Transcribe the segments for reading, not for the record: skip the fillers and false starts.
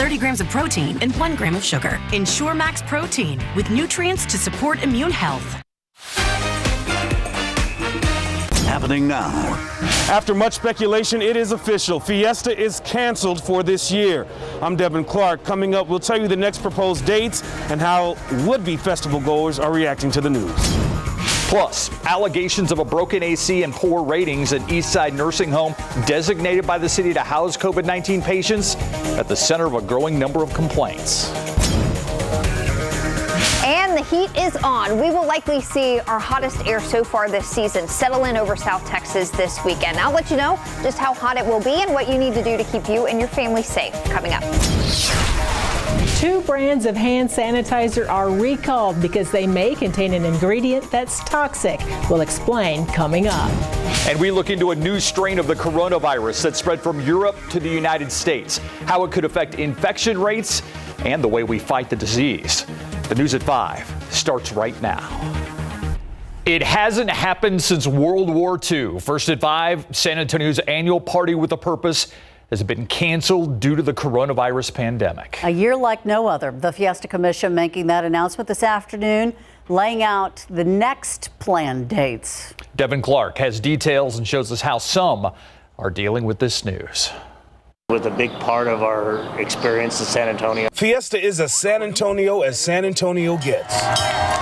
30 grams of protein and 1 gram of sugar. Ensure Max Protein with nutrients to support immune health. Happening now. After much speculation, it is official. Fiesta is canceled for this year. I'm Devin Clark. Coming up, we'll tell you the next proposed dates and how would-be festival goers are reacting to the news. Plus, allegations of a broken AC and poor ratings at Eastside Nursing Home, designated by the city to house COVID-19 patients, at the center of a growing number of complaints. And the heat is on. We will likely see our hottest air so far this season settle in over South Texas this weekend. I'll let you know just how hot it will be and what you need to do to keep you and your family safe coming up. 2 brands of hand sanitizer are recalled because they may contain an ingredient that's toxic. We'll explain coming up. And we look into a new strain of the coronavirus that spread from Europe to the United States, how it could affect infection rates and the way we fight the disease. The news at 5 starts right now. It hasn't happened since World War II. First at 5, San Antonio's annual Party with a Purpose has been canceled due to the coronavirus pandemic. A year like no other. The Fiesta Commission making that announcement this afternoon, laying out the next planned dates. Devin Clark has details and shows us how some are dealing with this news. With a big part of our experience in San Antonio. Fiesta is as San Antonio gets.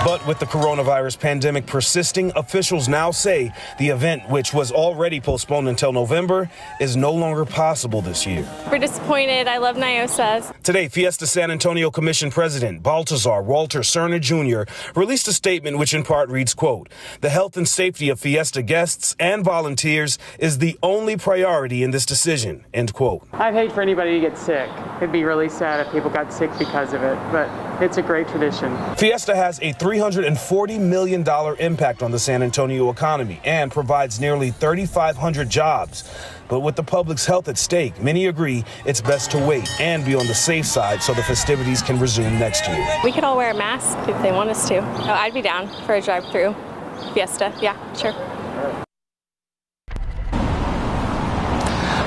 But with the coronavirus pandemic persisting, officials now say the event, which was already postponed until November, is no longer possible this year. We're disappointed. I love Nyosa. Today, Fiesta San Antonio Commission President Baltazar Walter Cerna Jr. released a statement which in part reads, quote, "The health and safety of Fiesta guests and volunteers is the only priority in this decision," end quote. I'd hate for anybody to get sick. It'd be really sad if people got sick because of it, but it's a great tradition. Fiesta has a $340 million impact on the San Antonio economy and provides nearly 3,500 jobs. But with the public's health at stake, many agree it's best to wait and be on the safe side so the festivities can resume next year. We could all wear a mask if they want us to. Oh, I'd be down for a drive-through Fiesta. Yeah, sure.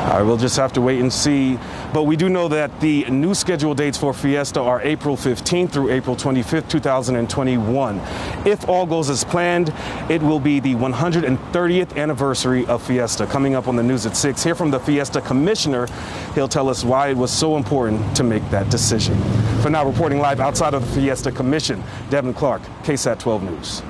All right, we'll just have to wait and see. But we do know that the new scheduled dates for Fiesta are April 15th through April 25th, 2021. If all goes as planned, it will be the 130th anniversary of Fiesta. Coming up on the news at 6, hear from the Fiesta commissioner. He'll tell us why it was so important to make that decision. For now, reporting live outside of the Fiesta Commission, Devin Clark, KSAT 12 News.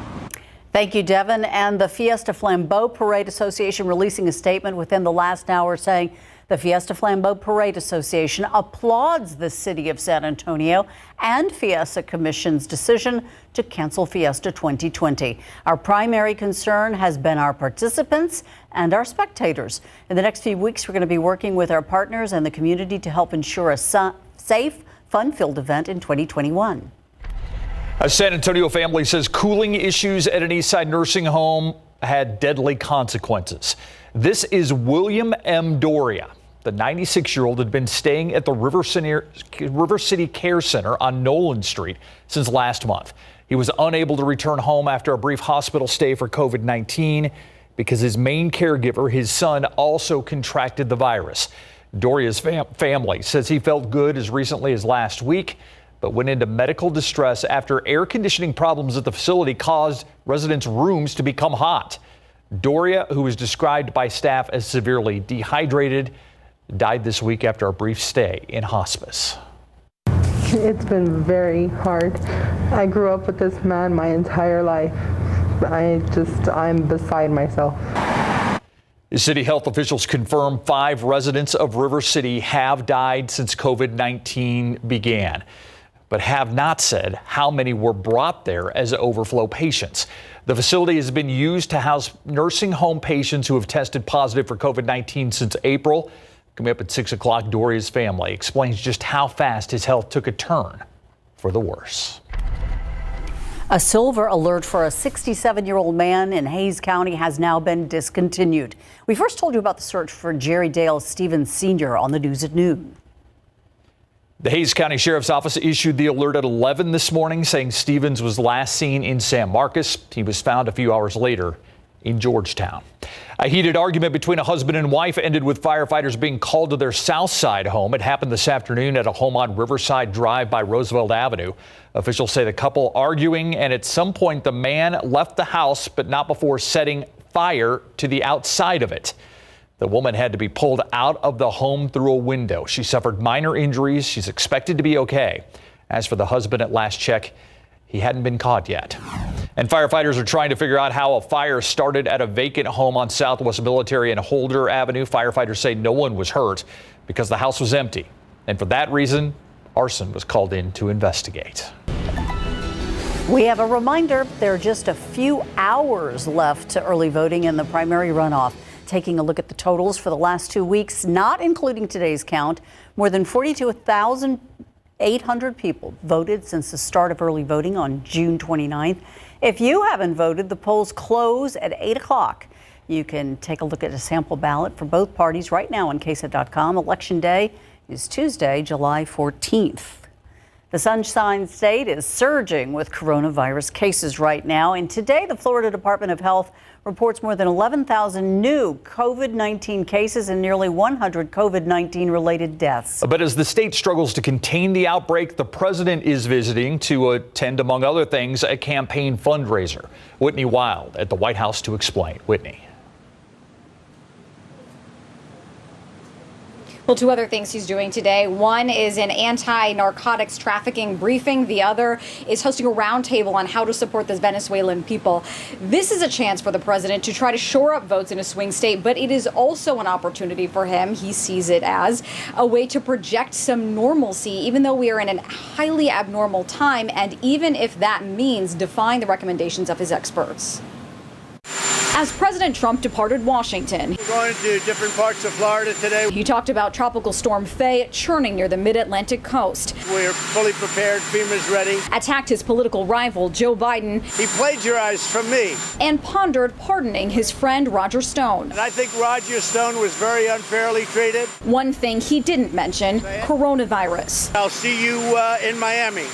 Thank you, Devin. And the Fiesta Flambeau Parade Association releasing a statement within the last hour saying the Fiesta Flambeau Parade Association applauds the city of San Antonio and Fiesta Commission's decision to cancel Fiesta 2020. Our primary concern has been our participants and our spectators. In the next few weeks, we're going to be working with our partners and the community to help ensure a safe, fun-filled event in 2021. A San Antonio family says cooling issues at an Eastside nursing home had deadly consequences. This is William M. Doria. The 96-year-old had been staying at the River City Care Center on Nolan Street since last month. He was unable to return home after a brief hospital stay for COVID-19 because his main caregiver, his son, also contracted the virus. Doria's family says he felt good as recently as last week, but went into medical distress after air conditioning problems at the facility caused residents' rooms to become hot. Doria, who was described by staff as severely dehydrated, died this week after a brief stay in hospice. It's been very hard. I grew up with this man my entire life. I'm beside myself. City health officials confirm 5 residents of River City have died since COVID-19 began, but have not said how many were brought there as overflow patients. The facility has been used to house nursing home patients who have tested positive for COVID-19 since April. Coming up at 6 o'clock, Doria's family explains just how fast his health took a turn for the worse. A silver alert for a 67-year-old man in Hayes County has now been discontinued. We first told you about the search for Jerry Dale Stevens Sr. on the news at noon. The Hayes County Sheriff's Office issued the alert at 11 this morning, saying Stevens was last seen in San Marcos. He was found a few hours later in Georgetown. A heated argument between a husband and wife ended with firefighters being called to their South Side home. It happened this afternoon at a home on Riverside Drive by Roosevelt Avenue. Officials say the couple arguing, and at some point the man left the house, but not before setting fire to the outside of it. The woman had to be pulled out of the home through a window. She suffered minor injuries. She's expected to be okay. As for the husband, at last check, he hadn't been caught yet. And firefighters are trying to figure out how a fire started at a vacant home on Southwest Military and Holder Avenue. Firefighters say no one was hurt because the house was empty. And for that reason, arson was called in to investigate. We have a reminder, there are just a few hours left to early voting in the primary runoff. Taking a look at the totals for the last 2 weeks, not including today's count, more than 42,800 people voted since the start of early voting on June 29th. If you haven't voted, the polls close at 8 o'clock. You can take a look at a sample ballot for both parties right now on KSAT.com. Election Day is Tuesday, July 14th. The Sunshine State is surging with coronavirus cases right now. And today, the Florida Department of Health reports more than 11,000 new COVID-19 cases and nearly 100 COVID-19 related deaths. But as the state struggles to contain the outbreak, the president is visiting to attend, among other things, a campaign fundraiser. Whitney Wild at the White House to explain. Whitney. Well, two other things he's doing today. One is an anti-narcotics trafficking briefing. The other is hosting a roundtable on how to support the Venezuelan people. This is a chance for the president to try to shore up votes in a swing state, but it is also an opportunity for him. He sees it as a way to project some normalcy, even though we are in a highly abnormal time, and even if that means defying the recommendations of his experts. As President Trump departed Washington, we're going to different parts of Florida today. He talked about Tropical Storm Faye churning near the mid-Atlantic coast. We're fully prepared. FEMA's ready. Attacked his political rival, Joe Biden. He plagiarized from me. And pondered pardoning his friend Roger Stone. And I think Roger Stone was very unfairly treated. One thing he didn't mention, coronavirus. I'll see you in Miami.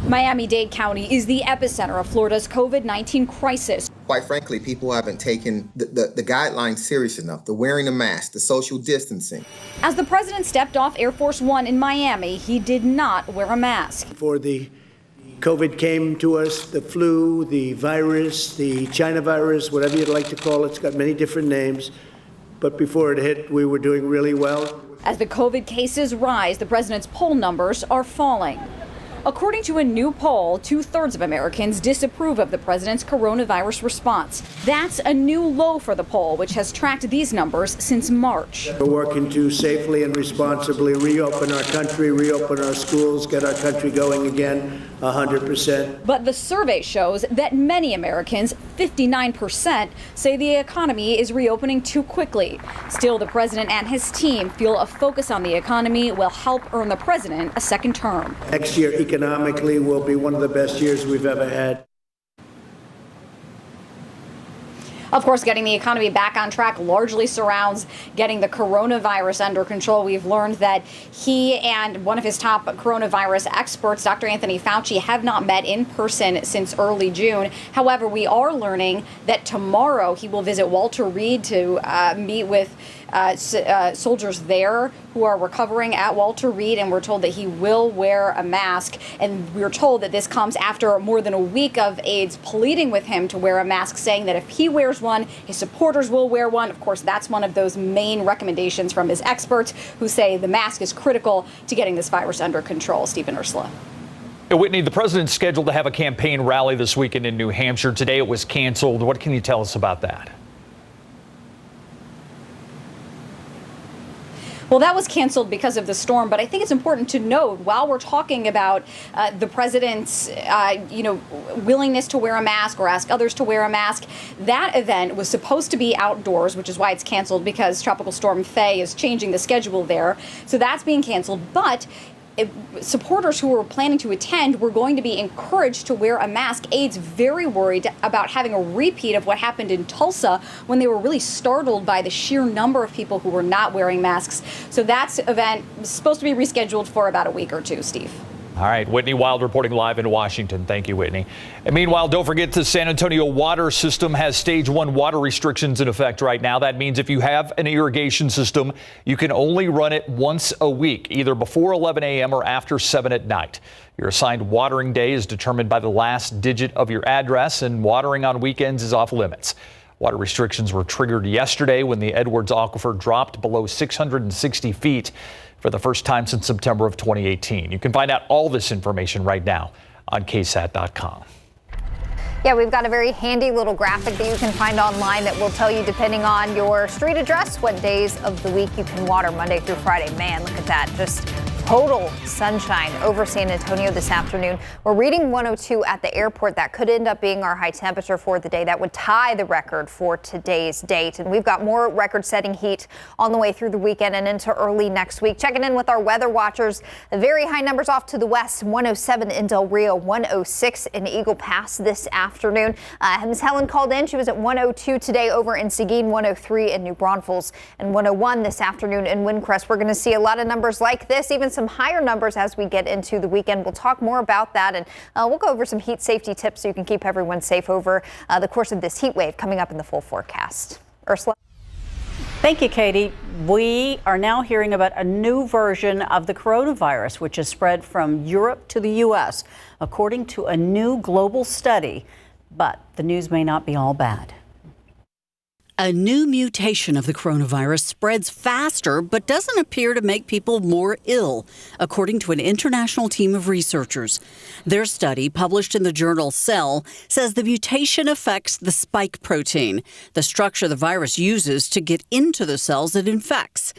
Miami-Dade County is the epicenter of Florida's COVID-19 crisis. Quite frankly, people haven't taken the guidelines serious enough, the wearing a mask, the social distancing. As the president stepped off Air Force One in Miami, he did not wear a mask. Before the COVID came to us, the flu, the virus, the China virus, whatever you'd like to call it, it's got many different names. But before it hit, we were doing really well. As the COVID cases rise, the president's poll numbers are falling. According to a new poll, 2/3 of Americans disapprove of the president's coronavirus response. That's a new low for the poll, which has tracked these numbers since March. We're working to safely and responsibly reopen our country, reopen our schools, get our country going again 100%. But the survey shows that many Americans, 59%, say the economy is reopening too quickly. Still, the president and his team feel a focus on the economy will help earn the president a second term. Next year, economically, will be one of the best years we've ever had. Of course, getting the economy back on track largely surrounds getting the coronavirus under control. We've learned that he and one of his top coronavirus experts, Dr. Anthony Fauci, have not met in person since early June. However, we are learning that tomorrow he will visit Walter Reed to meet with soldiers there who are recovering at Walter Reed, and we're told that he will wear a mask. And we're told that this comes after more than a week of aides pleading with him to wear a mask, saying that if he wears one, his supporters will wear one. Of course, that's one of those main recommendations from his experts who say the mask is critical to getting this virus under control. Stephen Ursula. Whitney, the president's scheduled to have a campaign rally this weekend in New Hampshire. Today it was canceled. What can you tell us about that? Well, that was canceled because of the storm, but I think it's important to note while we're talking about the president's, willingness to wear a mask or ask others to wear a mask, that event was supposed to be outdoors, which is why it's canceled because Tropical Storm Faye is changing the schedule there. So that's being canceled, but supporters who were planning to attend were going to be encouraged to wear a mask. Aides very worried about having a repeat of what happened in Tulsa when they were really startled by the sheer number of people who were not wearing masks. So that event was supposed to be rescheduled for about a week or two, Steve. All right, Whitney Wild reporting live in Washington. Thank you, Whitney. And meanwhile, don't forget the San Antonio water system has stage 1 water restrictions in effect right now. That means if you have an irrigation system, you can only run it once a week, either before 11 a.m. or after 7 at night. Your assigned watering day is determined by the last digit of your address, and watering on weekends is off limits. Water restrictions were triggered yesterday when the Edwards Aquifer dropped below 660 feet. For the first time since September of 2018. You can find out all this information right now on KSAT.com. Yeah, we've got a very handy little graphic that you can find online that will tell you, depending on your street address, what days of the week you can water Monday through Friday. Man, look at that. Just total sunshine over San Antonio this afternoon. We're reading 102 at the airport. That could end up being our high temperature for the day. That would tie the record for today's date. And we've got more record-setting heat on the way through the weekend and into early next week. Checking in with our weather watchers. The very high numbers off to the west, 107 in Del Rio, 106 in Eagle Pass this afternoon. Ms. Helen called in. She was at 102 today over in Seguin, 103 in New Braunfels, and 101 this afternoon in Windcrest. We're going to see a lot of numbers like this, even some higher numbers as we get into the weekend. We'll talk more about that, and we'll go over some heat safety tips so you can keep everyone safe over the course of this heat wave coming up in the full forecast. Ursula? Thank you, Katie. We are now hearing about a new version of the coronavirus, which has spread from Europe to the U.S., according to a new global study. But the news may not be all bad. A new mutation of the coronavirus spreads faster but doesn't appear to make people more ill, according to an international team of researchers. Their study, published in the journal Cell, says the mutation affects the spike protein, the structure the virus uses to get into the cells it infects.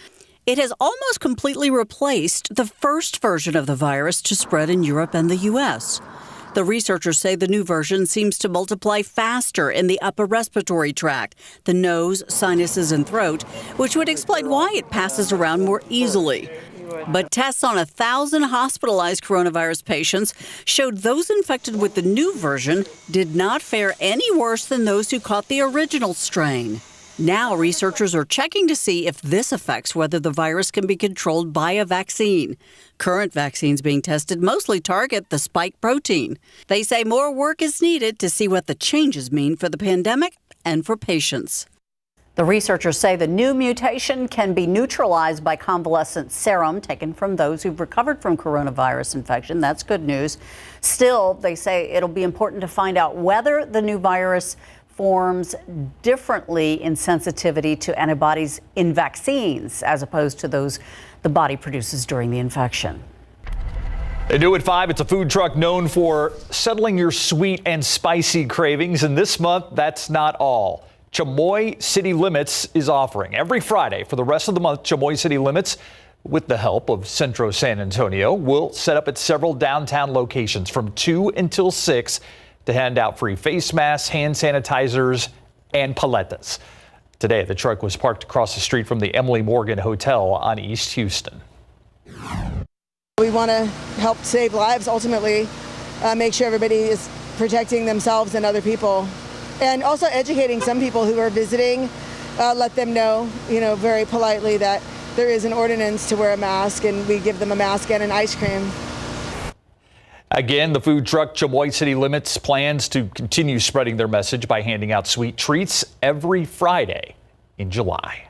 It has almost completely replaced the first version of the virus to spread in Europe and the U.S. The researchers say the new version seems to multiply faster in the upper respiratory tract, the nose, sinuses, and throat, which would explain why it passes around more easily. But tests on 1,000 hospitalized coronavirus patients showed those infected with the new version did not fare any worse than those who caught the original strain. Now researchers are checking to see if this affects whether the virus can be controlled by a vaccine. Current vaccines being tested mostly target the spike protein. They say more work is needed to see what the changes mean for the pandemic and for patients. The researchers say the new mutation can be neutralized by convalescent serum taken from those who've recovered from coronavirus infection. That's good news. Still, they say it'll be important to find out whether the new virus forms differently in sensitivity to antibodies in vaccines as opposed to those the body produces during the infection. New at 5, it's a food truck known for settling your sweet and spicy cravings. And this month, that's not all. Chamoy City Limits is offering every Friday for the rest of the month. Chamoy City Limits, with the help of Centro San Antonio, will set up at several downtown locations from 2 until 6 to hand out free face masks, hand sanitizers, and paletas. Today, the truck was parked across the street from the Emily Morgan Hotel on East Houston. We want to help save lives, ultimately, make sure everybody is protecting themselves and other people, and also educating some people who are visiting, let them know, very politely that there is an ordinance to wear a mask, and we give them a mask and an ice cream. Again, the food truck Chamoy City Limits plans to continue spreading their message by handing out sweet treats every Friday in July.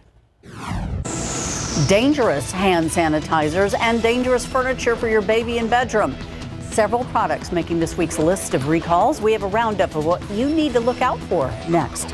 Dangerous hand sanitizers and dangerous furniture for your baby and bedroom. Several products making this week's list of recalls. We have a roundup of what you need to look out for next.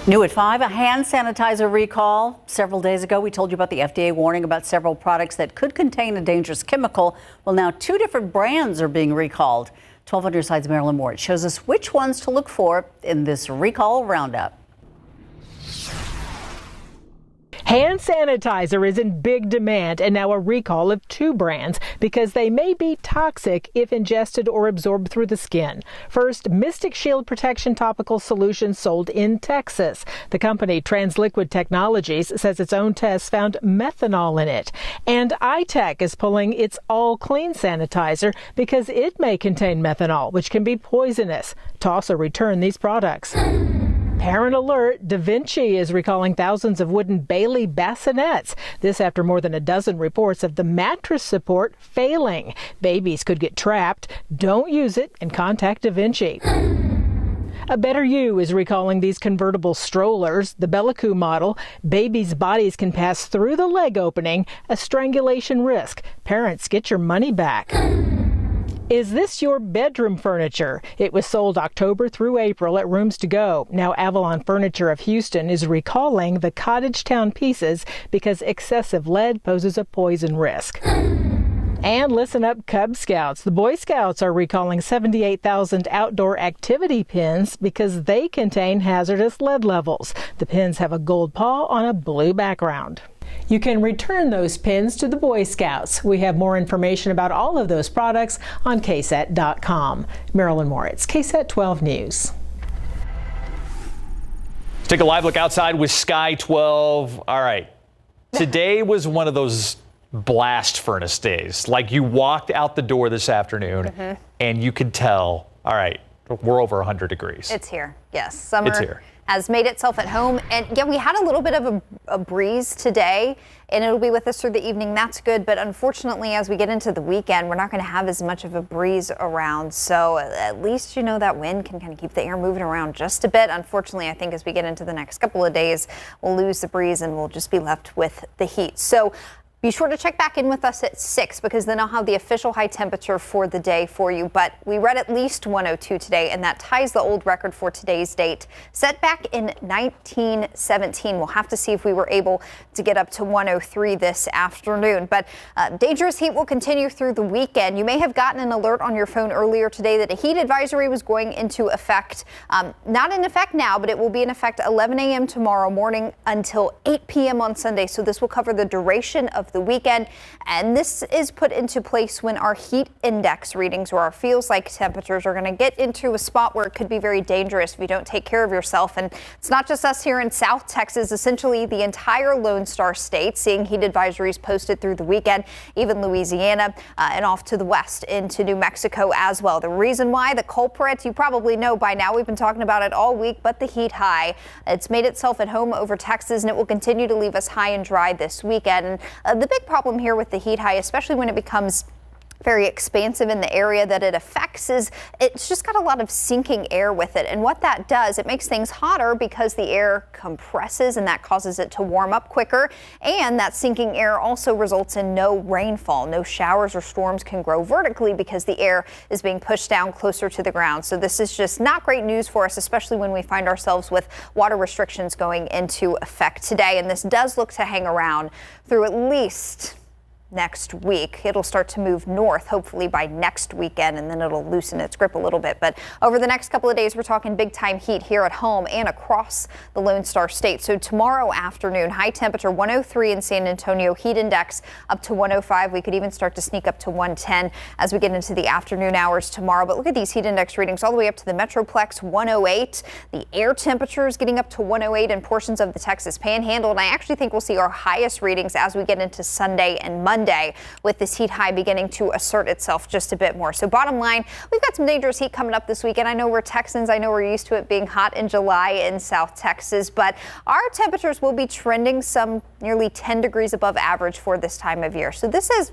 New at 5, a hand sanitizer recall. Several days ago, we told you about the FDA warning about several products that could contain a dangerous chemical. Well, now 2 different brands are being recalled. 12 on your side's Marilyn Moore. It shows us which ones to look for in this recall roundup. Hand sanitizer is in big demand, and now a recall of 2 brands because they may be toxic if ingested or absorbed through the skin. First, Mystic Shield Protection Topical Solution sold in Texas. The company Transliquid Technologies says its own tests found methanol in it. And iTech is pulling its All Clean sanitizer because it may contain methanol, which can be poisonous. Toss or return these products. Parent alert, Da Vinci is recalling thousands of wooden Bailey bassinets. This after more than a dozen reports of the mattress support failing. Babies could get trapped. Don't use it and contact Da Vinci. A Better You is recalling these convertible strollers, the Bellicou model. Babies' bodies can pass through the leg opening, a strangulation risk. Parents, get your money back. Is this your bedroom furniture? It was sold October through April at Rooms to Go. Now Avalon Furniture of Houston is recalling the Cottage Town pieces because excessive lead poses a poison risk. And listen up, Cub Scouts. The Boy Scouts are recalling 78,000 outdoor activity pins because they contain hazardous lead levels. The pins have a gold paw on a blue background. You can return those pins to the Boy Scouts. We have more information about all of those products on KSAT.com. Marilyn Moritz, KSAT 12 News. Let's take a live look outside with Sky 12. All right. Today was one of those blast furnace days. Like you walked out the door this afternoon and you could tell, all right, we're over 100 degrees. It's here. Yes. Summer It's here. has made itself at home. And yeah, we had a little bit of a breeze today, and it'll be with us through the evening. That's good. But unfortunately, as we get into the weekend, we're not going to have as much of a breeze around. So at least, you know, that wind can kind of keep the air moving around just a bit. Unfortunately, I think as we get into the next couple of days, we'll lose the breeze and we'll just be left with the heat. So be sure to check back in with us at 6 because then I'll have the official high temperature for the day for you. But we read at least 102 today, and that ties the old record for today's date, set back in 1917. We'll have to see if we were able to get up to 103 this afternoon. But dangerous heat will continue through the weekend. You may have gotten an alert on your phone earlier today that a heat advisory was going into effect. Not in effect now, but it will be in effect 11 a.m. tomorrow morning until 8 p.m. on Sunday. So this will cover the duration of the weekend, and this is put into place when our heat index readings or our feels like temperatures are going to get into a spot where it could be very dangerous if you don't take care of yourself. And it's not just us here in South Texas, essentially the entire Lone Star State seeing heat advisories posted through the weekend, even Louisiana and off to the west into New Mexico as well. The reason why, the culprit, you probably know by now, we've been talking about it all week, but the heat high. It's made itself at home over Texas, and it will continue to leave us high and dry this weekend. And the big problem here with the heat high, especially when it becomes very expansive in the area that it affects, is it's just got a lot of sinking air with it. And what that does, it makes things hotter because the air compresses and that causes it to warm up quicker. And that sinking air also results in no rainfall. No showers or storms can grow vertically because the air is being pushed down closer to the ground. So this is just not great news for us, especially when we find ourselves with water restrictions going into effect today. And this does look to hang around through at least next week. It'll start to move north, hopefully by next weekend, and then it'll loosen its grip a little bit. But over the next couple of days, we're talking big time heat here at home and across the Lone Star State. So tomorrow afternoon, high temperature 103 in San Antonio, heat index up to 105. We could even start to sneak up to 110 as we get into the afternoon hours tomorrow. But look at these heat index readings all the way up to the Metroplex, 108. The air temperature is getting up to 108 in portions of the Texas Panhandle. And I actually think we'll see our highest readings as we get into Sunday and Monday, with this heat high beginning to assert itself just a bit more. So bottom line, we've got some dangerous heat coming up this weekend. I know we're Texans. I know we're used to it being hot in July in South Texas, but our temperatures will be trending some nearly 10 degrees above average for this time of year. So this is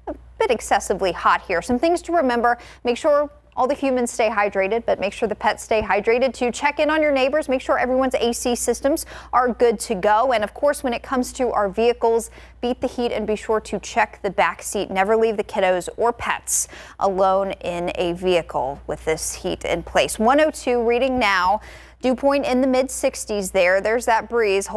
a bit excessively hot here. Some things to remember. Make sure all the humans stay hydrated, but make sure the pets stay hydrated too. Check in on your neighbors. Make sure everyone's AC systems are good to go. And of course, when it comes to our vehicles, beat the heat and be sure to check the back seat. Never leave the kiddos or pets alone in a vehicle with this heat in place. 102 reading now. Dew point in the mid 60s there. There's that breeze.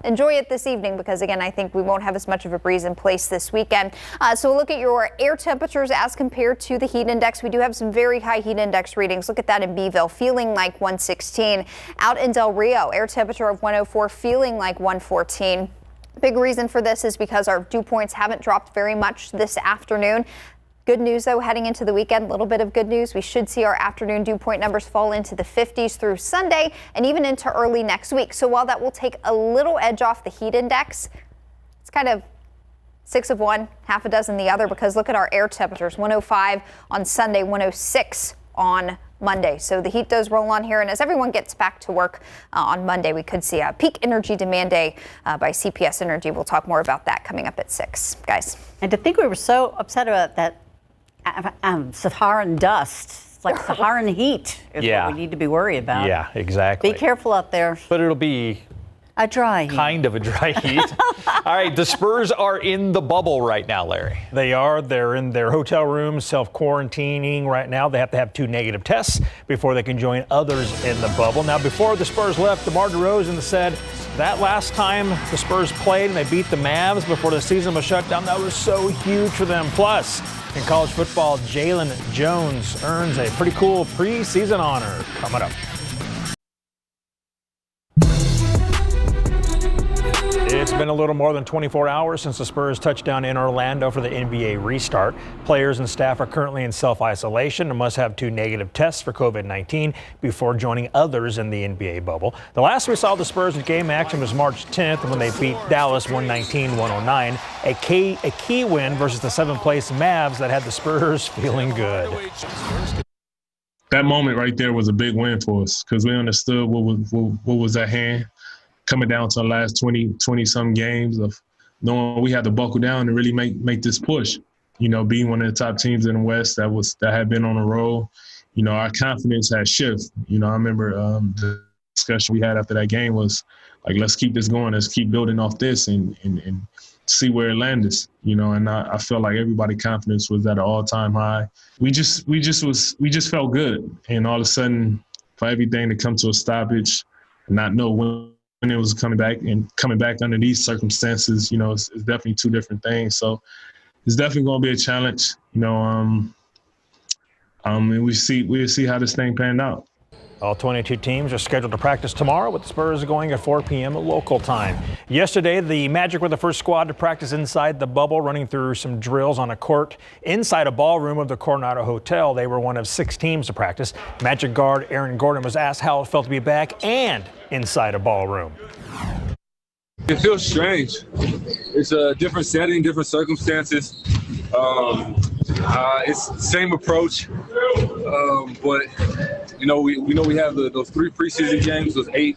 Enjoy it this evening because, again, I think we won't have as much of a breeze in place this weekend. So we'll look at your air temperatures as compared to the heat index. We do have some very high heat index readings. Look at that in Beeville, feeling like 116. Out in Del Rio, air temperature of 104, feeling like 114. Big reason for this is because our dew points haven't dropped very much this afternoon. Good news, though, heading into the weekend, a little bit of good news. We should see our afternoon dew point numbers fall into the 50s through Sunday and even into early next week. So while that will take a little edge off the heat index, it's kind of 6 of one, half a dozen the other, because look at our air temperatures, 105 on Sunday, 106 on Monday. So the heat does roll on here, and as everyone gets back to work on Monday, we could see a peak energy demand day by CPS Energy. We'll talk more about that coming up at 6, guys. And to think we were so upset about that Saharan dust. It's like Saharan heat is what we need to be worried about. Yeah, exactly. Be careful out there. But it'll be a dry heat. Kind of a dry heat. All right, the Spurs are in the bubble right now, Larry. They are. They're in their hotel rooms, self-quarantining right now. They have to have 2 negative tests before they can join others in the bubble. Now, before the Spurs left, DeMar DeRozan said that last time the Spurs played and they beat the Mavs before the season was shut down, that was so huge for them. Plus, in college football, Jalen Jones earns a pretty cool preseason honor. Coming up. It's been a little more than 24 hours since the Spurs touched down in Orlando for the NBA restart. Players and staff are currently in self-isolation and must have 2 negative tests for COVID-19 before joining others in the NBA bubble. The last we saw the Spurs in game action was March 10th when they beat Dallas 119-109, a key win versus the 7th-place Mavs that had the Spurs feeling good. That moment right there was a big win for us because we understood what was at hand. Coming down to the last 20-some games of knowing we had to buckle down and really make this push. You know, being one of the top teams in the West that had been on a roll, you know, our confidence had shifted. You know, I remember the discussion we had after that game was like, let's keep this going. Let's keep building off this and see where it lands. You know, and I felt like everybody's confidence was at an all-time high. We just felt good. And all of a sudden, for everything to come to a stoppage and not know when it was coming back under these circumstances, you know, it's definitely 2 different things. So it's definitely going to be a challenge, you know, and we'll see how this thing panned out. All 22 teams are scheduled to practice tomorrow, with the Spurs going at 4 p.m. local time. Yesterday, the Magic were the first squad to practice inside the bubble, running through some drills on a court inside a ballroom of the Coronado Hotel. They were one of 6 teams to practice. Magic guard Aaron Gordon was asked how it felt to be back and inside a ballroom. It feels strange. It's a different setting, different circumstances. It's the same approach, but you know we have those 3 preseason games, those 8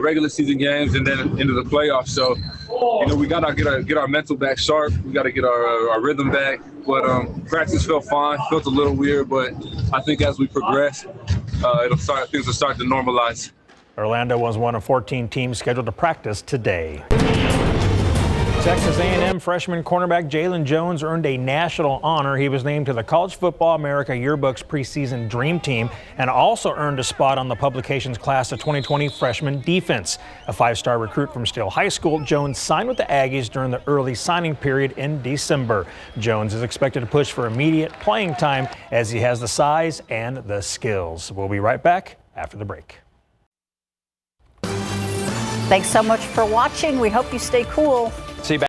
regular season games, and then into the playoffs. So you know we gotta get our mental back sharp. We gotta get our rhythm back. But practice felt fine. Felt a little weird, but I think as we progress, things will start to normalize. Orlando was one of 14 teams scheduled to practice today. Texas A&M freshman cornerback Jalen Jones earned a national honor. He was named to the College Football America Yearbook's preseason Dream Team and also earned a spot on the publication's class of 2020 freshman defense. A 5-star recruit from Steele High School, Jones signed with the Aggies during the early signing period in December. Jones is expected to push for immediate playing time as he has the size and the skills. We'll be right back after the break. Thanks so much for watching. We hope you stay cool. See you back.